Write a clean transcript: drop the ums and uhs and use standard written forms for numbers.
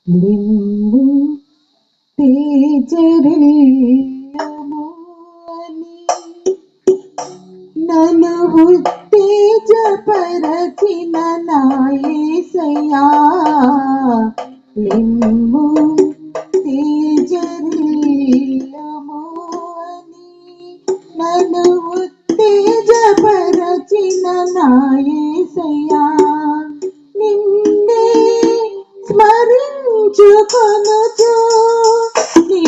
లింబు తేజరిల్లము అని నన్ను ఉత్తేజపరచిన నా యేసయ్యా. లింబు తేజరిల్లము అని నన్ను ఉత్తేజపరచిన నా యేసయ్యా. నిన్నే స్మరించుకొనుచు నీ